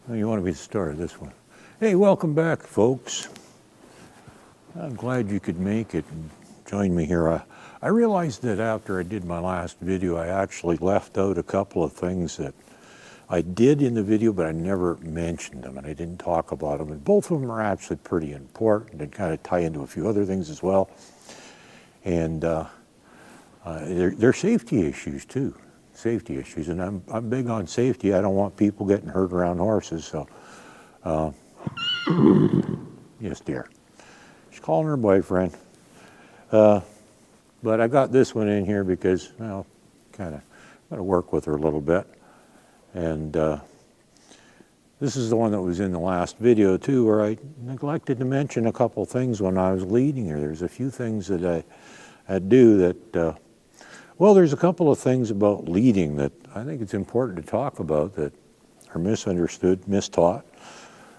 Oh, you want me to start this one? Hey, welcome back, folks. I'm glad you could make it and join me here. I realized that after I did my last video, I actually left out a couple of things that I did in the video, but I never mentioned them, and I didn't talk about them. And both of them are actually pretty important and kind of tie into a few other things as well. And they're safety issues too. Safety issues, and I'm big on safety. I don't want people getting hurt around horses, so yes, dear. She's calling her boyfriend. But I got this one in here because, well, kind of got to work with her a little bit. And this is the one that was in the last video too, where I neglected to mention a couple things when I was leading her. There's a few things that I do that, well, there's a couple of things about leading that I think it's important to talk about that are misunderstood, mistaught.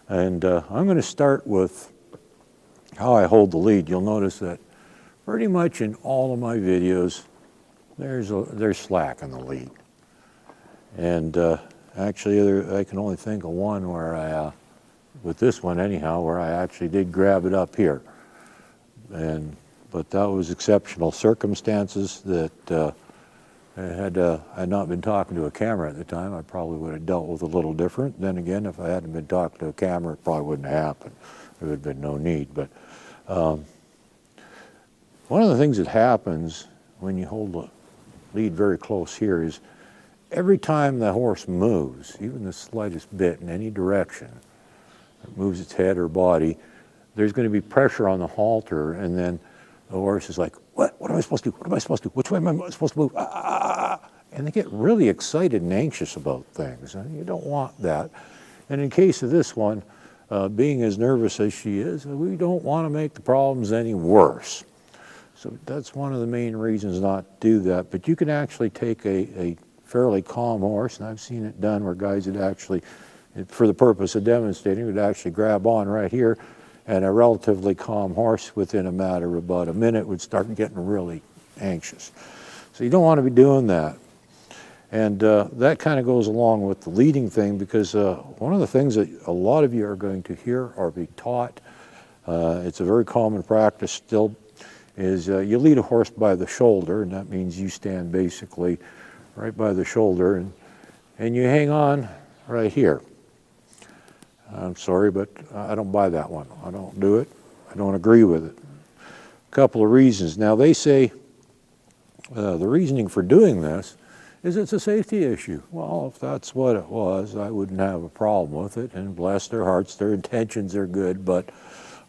And I'm going to start with how I hold the lead. You'll notice that pretty much in all of my videos, there's slack in the lead. And actually, I can only think of one where with this one anyhow, where I actually did grab it up here. But that was exceptional circumstances that had I not been talking to a camera at the time, I probably would have dealt with a little different. Then again, if I hadn't been talking to a camera, it probably wouldn't have happened. There would have been no need. But one of the things that happens when you hold the lead very close here is every time the horse moves, even the slightest bit in any direction, it moves its head or body, there's going to be pressure on the halter, and then the horse is like, what am I supposed to do? What am I supposed to do? Which way am I supposed to move? And they get really excited and anxious about things. And you don't want that. And in case of this one, being as nervous as she is, we don't want to make the problems any worse. So that's one of the main reasons not to do that. But you can actually take a fairly calm horse, and I've seen it done where guys would actually, for the purpose of demonstrating, would actually grab on right here, and a relatively calm horse within a matter of about a minute would start getting really anxious. So you don't want to be doing that. And that kind of goes along with the leading thing, because one of the things that a lot of you are going to hear or be taught, it's a very common practice still, is you lead a horse by the shoulder, and that means you stand basically right by the shoulder, and you hang on right here. I'm sorry, but I don't buy that one. I don't do it. I don't agree with it. A couple of reasons. Now, they say the reasoning for doing this is it's a safety issue. Well, if that's what it was, I wouldn't have a problem with it, and bless their hearts, their intentions are good, but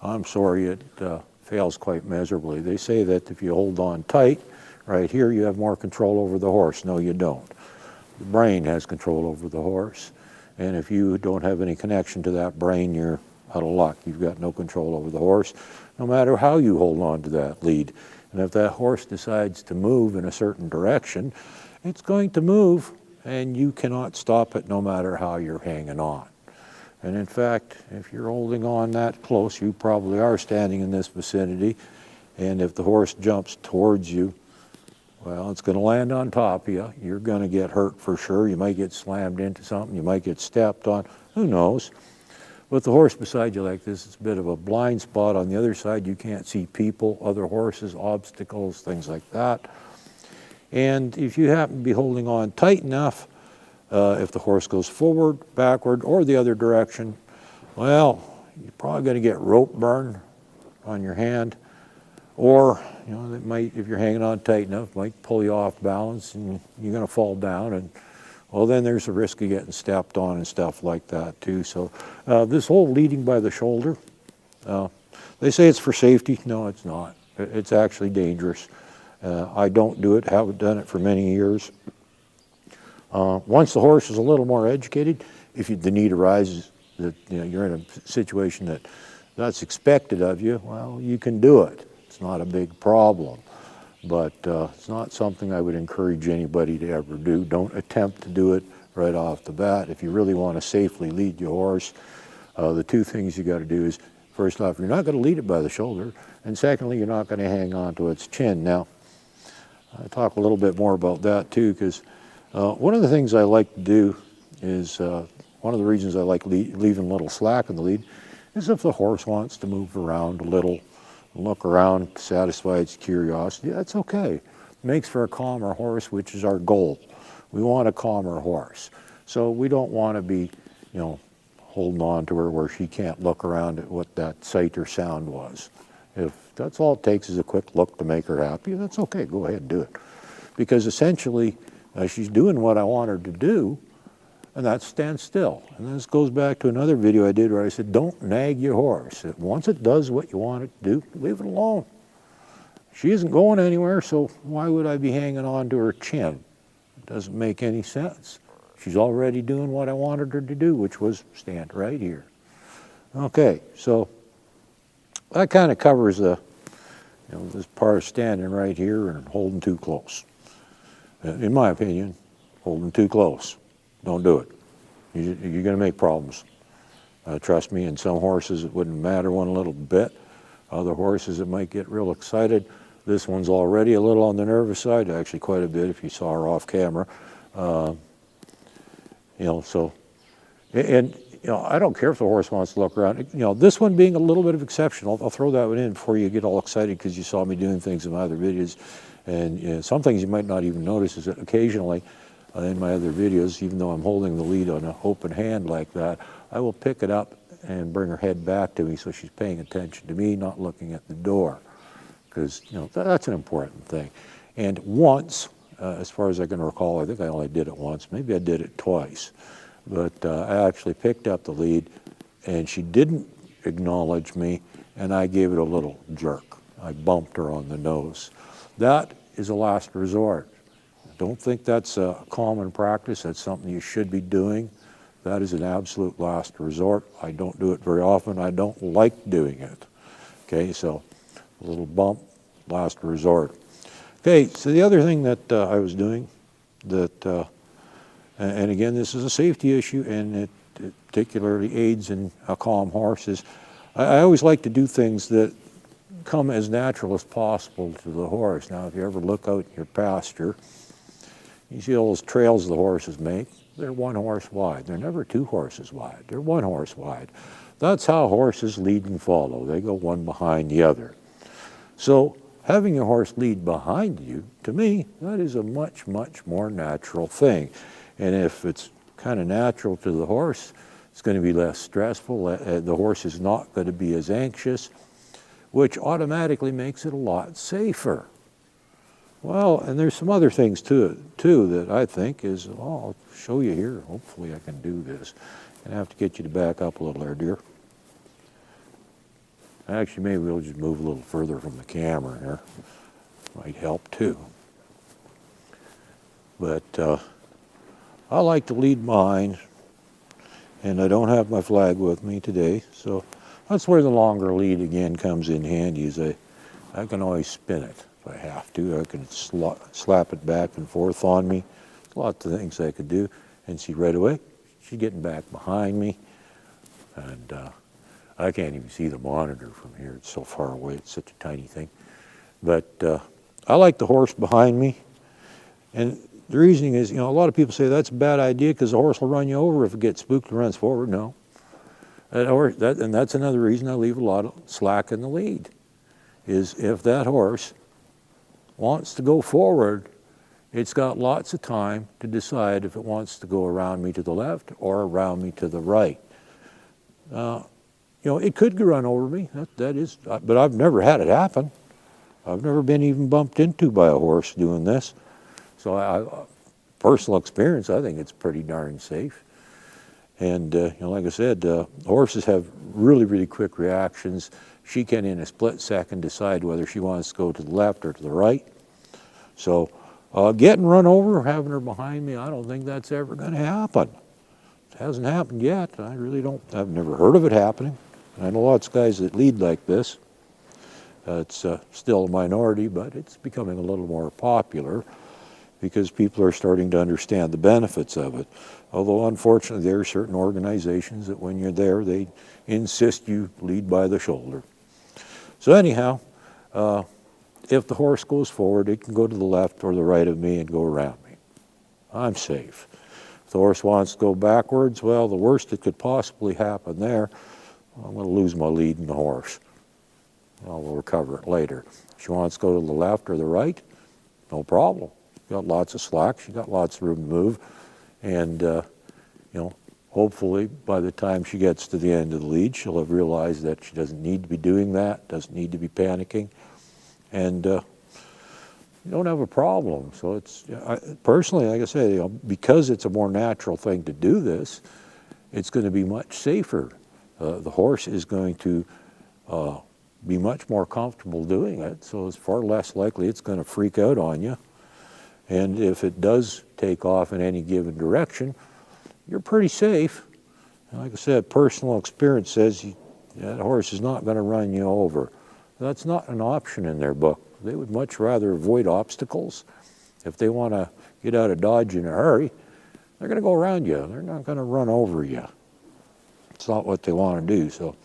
I'm sorry, it fails quite miserably. They say that if you hold on tight right here, you have more control over the horse. No, you don't. The brain has control over the horse. And if you don't have any connection to that brain, you're out of luck. You've got no control over the horse, no matter how you hold on to that lead. And if that horse decides to move in a certain direction, it's going to move, and you cannot stop it no matter how you're hanging on. And in fact, if you're holding on that close, you probably are standing in this vicinity, and if the horse jumps towards you, well, it's going to land on top of you. You're going to get hurt for sure. You might get slammed into something. You might get stepped on. Who knows? With the horse beside you like this, it's a bit of a blind spot. On the other side, you can't see people, other horses, obstacles, things like that. And if you happen to be holding on tight enough, if the horse goes forward, backward, or the other direction, well, you're probably going to get rope burn on your hand. Or, you know, it might, if you're hanging on tight enough, might pull you off balance and you're going to fall down. And, well, then there's a risk of getting stepped on and stuff like that, too. So this whole leading by the shoulder, they say it's for safety. No, it's not. It's actually dangerous. I don't do it, haven't done it for many years. Once the horse is a little more educated, if the need arises that you're in a situation that's expected of you, well, you can do it. It's not a big problem, but it's not something I would encourage anybody to ever do. Don't attempt to do it right off the bat. If you really want to safely lead your horse, the two things you got to do is, first off, you're not going to lead it by the shoulder, and secondly, you're not going to hang on to its chin. Now, I talk a little bit more about that too, because one of the things I like to do is one of the reasons I like leaving a little slack in the lead is if the horse wants to move around a little, look around, satisfy its curiosity, that's okay. Makes for a calmer horse, which is our goal. We want a calmer horse. So we don't want to be, holding on to her where she can't look around at what that sight or sound was. If that's all it takes is a quick look to make her happy, that's okay, go ahead and do it. Because essentially, she's doing what I want her to do, and that's stand still. And this goes back to another video I did where I said, don't nag your horse. Once it does what you want it to do, leave it alone. She isn't going anywhere, so why would I be hanging on to her chin? It doesn't make any sense. She's already doing what I wanted her to do, which was stand right here. Okay, so that kind of covers this part of standing right here and holding too close. In my opinion, holding too close. Don't do it. You're going to make problems. Trust me, in some horses it wouldn't matter one little bit. Other horses it might get real excited. This one's already a little on the nervous side, actually quite a bit if you saw her off camera. I don't care if the horse wants to look around. This one being a little bit of exception, I'll throw that one in before you get all excited because you saw me doing things in my other videos. And some things you might not even notice is that occasionally in my other videos, even though I'm holding the lead on an open hand like that, I will pick it up and bring her head back to me so she's paying attention to me, not looking at the door. Because that's an important thing. And once, as far as I can recall, I think I only did it once, maybe I did it twice, but I actually picked up the lead and she didn't acknowledge me and I gave it a little jerk. I bumped her on the nose. That is a last resort. Don't think that's a common practice. That's something you should be doing. That is an absolute last resort. I don't do it very often. I don't like doing it. Okay, so a little bump, last resort. Okay, so the other thing that I was doing that, and again, this is a safety issue and it particularly aids in a calm horse, is I always like to do things that come as natural as possible to the horse. Now, if you ever look out in your pasture, you see all those trails the horses make. They're one horse wide. They're never two horses wide. They're one horse wide. That's how horses lead and follow. They go one behind the other. So having your horse lead behind you, to me, that is a much, much more natural thing. And if it's kind of natural to the horse, it's going to be less stressful. The horse is not going to be as anxious, which automatically makes it a lot safer. Well, and there's some other things to it, too, that I think is, I'll show you here. Hopefully I can do this. I'm going to have to get you to back up a little there, dear. Actually, maybe we'll just move a little further from the camera here. Might help, too. But I like to lead behind, and I don't have my flag with me today, so that's where the longer lead again comes in handy. Is I can always spin it if I have to. I can slap it back and forth on me. Lots of things I could do. And see right away, she's getting back behind me. And I can't even see the monitor from here. It's so far away. It's such a tiny thing. But I like the horse behind me. And the reasoning is, a lot of people say that's a bad idea because the horse will run you over if it gets spooked and runs forward. No. And that's another reason I leave a lot of slack in the lead, is if that horse wants to go forward, it's got lots of time to decide if it wants to go around me to the left or around me to the right. It could run over me, that is, but I've never had it happen. I've never been even bumped into by a horse doing this. So personal experience, I think it's pretty darn safe. And like I said, horses have really, really quick reactions. She can, in a split second, decide whether she wants to go to the left or to the right. So getting run over, having her behind me, I don't think that's ever going to happen. It hasn't happened yet. I've never heard of it happening. I know lots of guys that lead like this. It's still a minority, but it's becoming a little more popular because people are starting to understand the benefits of it. Although, unfortunately, there are certain organizations that when you're there, they insist you lead by the shoulder. So anyhow, if the horse goes forward, it can go to the left or the right of me and go around me. I'm safe. If the horse wants to go backwards, well, the worst that could possibly happen there, I'm going to lose my lead in the horse. Well, we'll recover it later. If she wants to go to the left or the right, no problem. She's got lots of slack. She's got lots of room to move. And, you know, hopefully by the time she gets to the end of the lead, she'll have realized that she doesn't need to be doing that, doesn't need to be panicking. And you don't have a problem. So it's, personally, like I say, you know, because it's a more natural thing to do this, it's going to be much safer. The horse is going to be much more comfortable doing it, so it's far less likely it's going to freak out on you. And if it does take off in any given direction, you're pretty safe. And like I said, personal experience says that horse is not going to run you over. That's not an option in their book. They would much rather avoid obstacles. If they want to get out of Dodge in a hurry, they're going to go around you. They're not going to run over you. It's not what they want to do. So,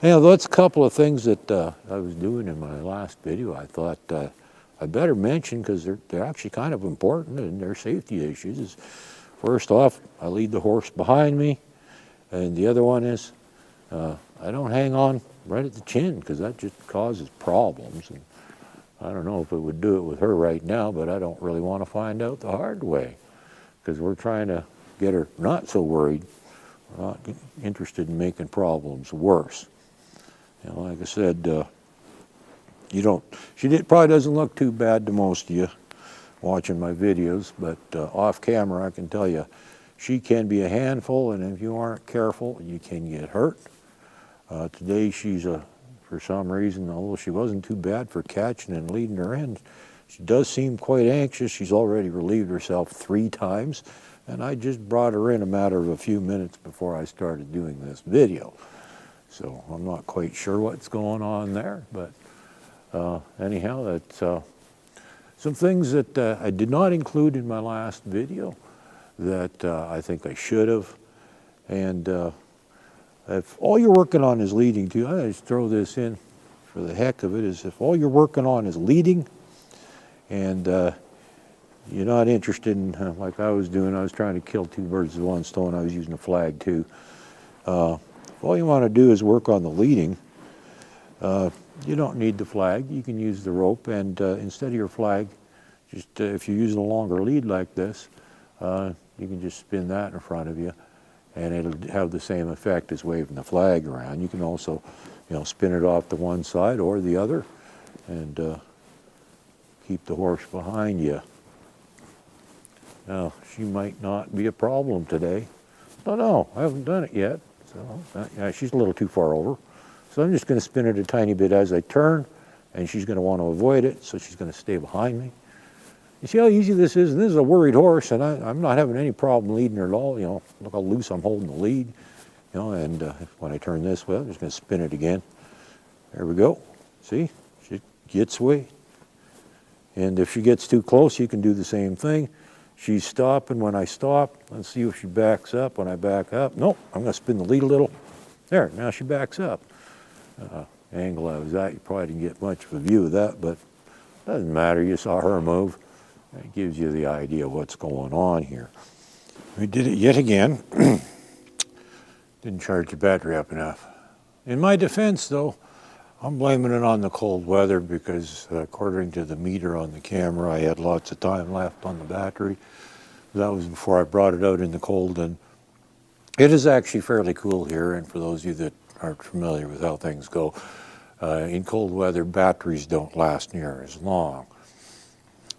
yeah, that's a couple of things that I was doing in my last video. I thought I better mention because they're actually kind of important and they're safety issues. First off, I lead the horse behind me, and the other one is I don't hang on right at the chin because that just causes problems. And I don't know if it would do it with her right now, but I don't really want to find out the hard way because we're trying to get her not so worried. We're not interested in making problems worse. You know, like I said, she probably doesn't look too bad to most of you watching my videos, but off camera I can tell you she can be a handful, and if you aren't careful, you can get hurt. Today she's for some reason, although she wasn't too bad for catching and leading her in, she does seem quite anxious. She's already relieved herself 3 times, and I just brought her in a matter of a few minutes before I started doing this video. So I'm not quite sure what's going on there, but anyhow, that's some things that I did not include in my last video that I think I should have. And if all you're working on is leading too, I just throw this in for the heck of it, is if all you're working on is leading and you're not interested in, like I was doing, I was trying to kill 2 birds with 1 stone, I was using a flag too. If all you want to do is work on the leading, you don't need the flag. You can use the rope, and instead of your flag, just if you're using a longer lead like this, you can just spin that in front of you, and it'll have the same effect as waving the flag around. You can also, you know, spin it off to one side or the other, and keep the horse behind you. Now, she might not be a problem today. Don't know. I haven't done it yet. So yeah, she's a little too far over. So I'm just going to spin it a tiny bit as I turn, and she's going to want to avoid it, so she's going to stay behind me. You see how easy this is? And this is a worried horse, and I'm not having any problem leading her at all. You know, look how loose I'm holding the lead. You know, and when I turn this way, I'm just going to spin it again. There we go. See? She gets away. And if she gets too close, you can do the same thing. She's stopping when I stop. Let's see if she backs up when I back up. Nope, I'm going to spin the lead a little. There, now she backs up. Angle I was at, you probably didn't get much of a view of that, but it doesn't matter. You saw her move. It gives you the idea of what's going on here. We did it yet again. Didn't charge the battery up enough. In my defense, though, I'm blaming it on the cold weather because according to the meter on the camera, I had lots of time left on the battery. That was before I brought it out in the cold, and it is actually fairly cool here. And for those of you that aren't familiar with how things go, in cold weather, batteries don't last near as long.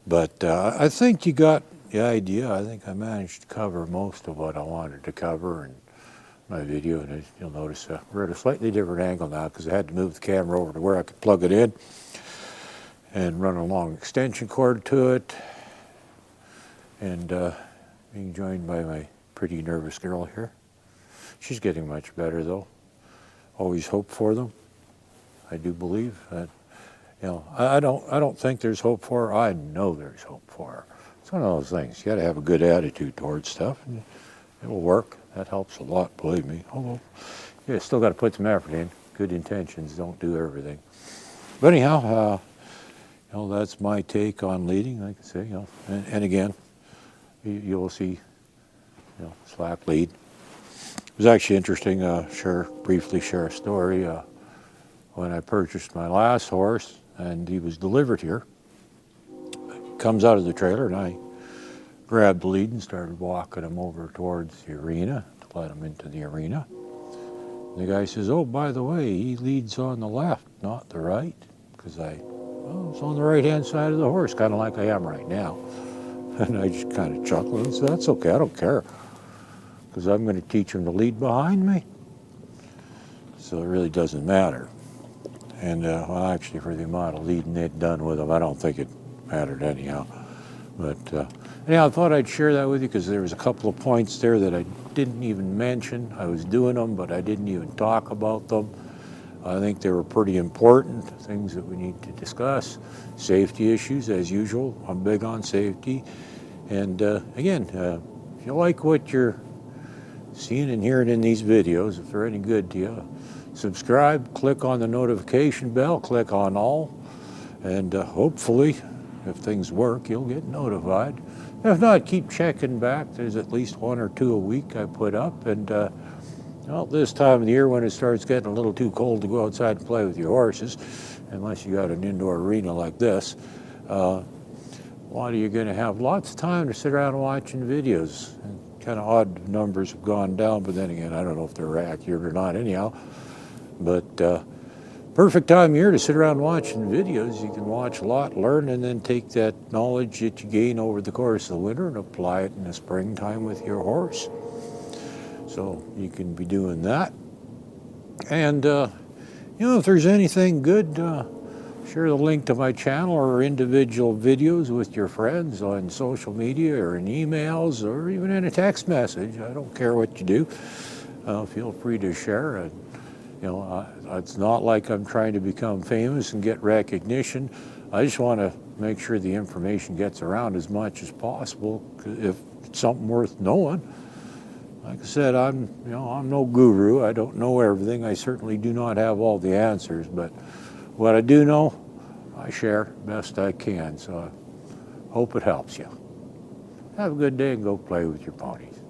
But I think you got the idea. I think I managed to cover most of what I wanted to cover in my video. And as you'll notice, we're at a slightly different angle now because I had to move the camera over to where I could plug it in and run a long extension cord to it. And being joined by my pretty nervous girl here. She's getting much better, though. Always hope for them. I do believe that. You know, I don't think there's hope for her. I know there's hope for her. It's one of those things. You got to have a good attitude towards stuff, and it will work. That helps a lot, believe me. Although, you still got to put some effort in. Good intentions don't do everything. But anyhow, you know, that's my take on leading. Like I say, you know, and again, you'll see slack lead. It was actually interesting, briefly share a story. When I purchased my last horse and he was delivered here, he comes out of the trailer and I grabbed the lead and started walking him over towards the arena to let him into the arena. The guy says, "Oh, by the way, he leads on the left, not the right," because I was on the right-hand side of the horse, kind of like I am right now. And I just kind of chuckled and said, "That's okay, I don't care, because I'm going to teach him to lead behind me. So it really doesn't matter." And well, actually, for the amount of leading they'd done with him, I don't think it mattered anyhow. But anyhow, I thought I'd share that with you because there was a couple of points there that I didn't even mention. I was doing them, but I didn't even talk about them. I think they were pretty important, things that we need to discuss. Safety issues, as usual. I'm big on safety. And again, if you like what you're seeing and hearing in these videos, if they're any good to you, subscribe, click on the notification bell, click on all, and hopefully, if things work, you'll get notified. If not, keep checking back. There's at least 1 or 2 a week I put up. And well, this time of the year when it starts getting a little too cold to go outside and play with your horses, unless you got an indoor arena like this, what are you going to have? Lots of time to sit around watching videos. And kind of odd numbers have gone down, but then again, I don't know if they're accurate or not anyhow. But perfect time of year to sit around watching videos. You can watch a lot, learn, and then take that knowledge that you gain over the course of the winter and apply it in the springtime with your horse. So you can be doing that. And, if there's anything good, share the link to my channel or individual videos with your friends on social media or in emails or even in a text message. I don't care what you do. Feel free to share. It's not like I'm trying to become famous and get recognition. I just want to make sure the information gets around as much as possible. If it's something worth knowing, like I said, I'm no guru. I don't know everything. I certainly do not have all the answers, but what I do know, I share best I can. So I hope it helps you. Have a good day and go play with your ponies.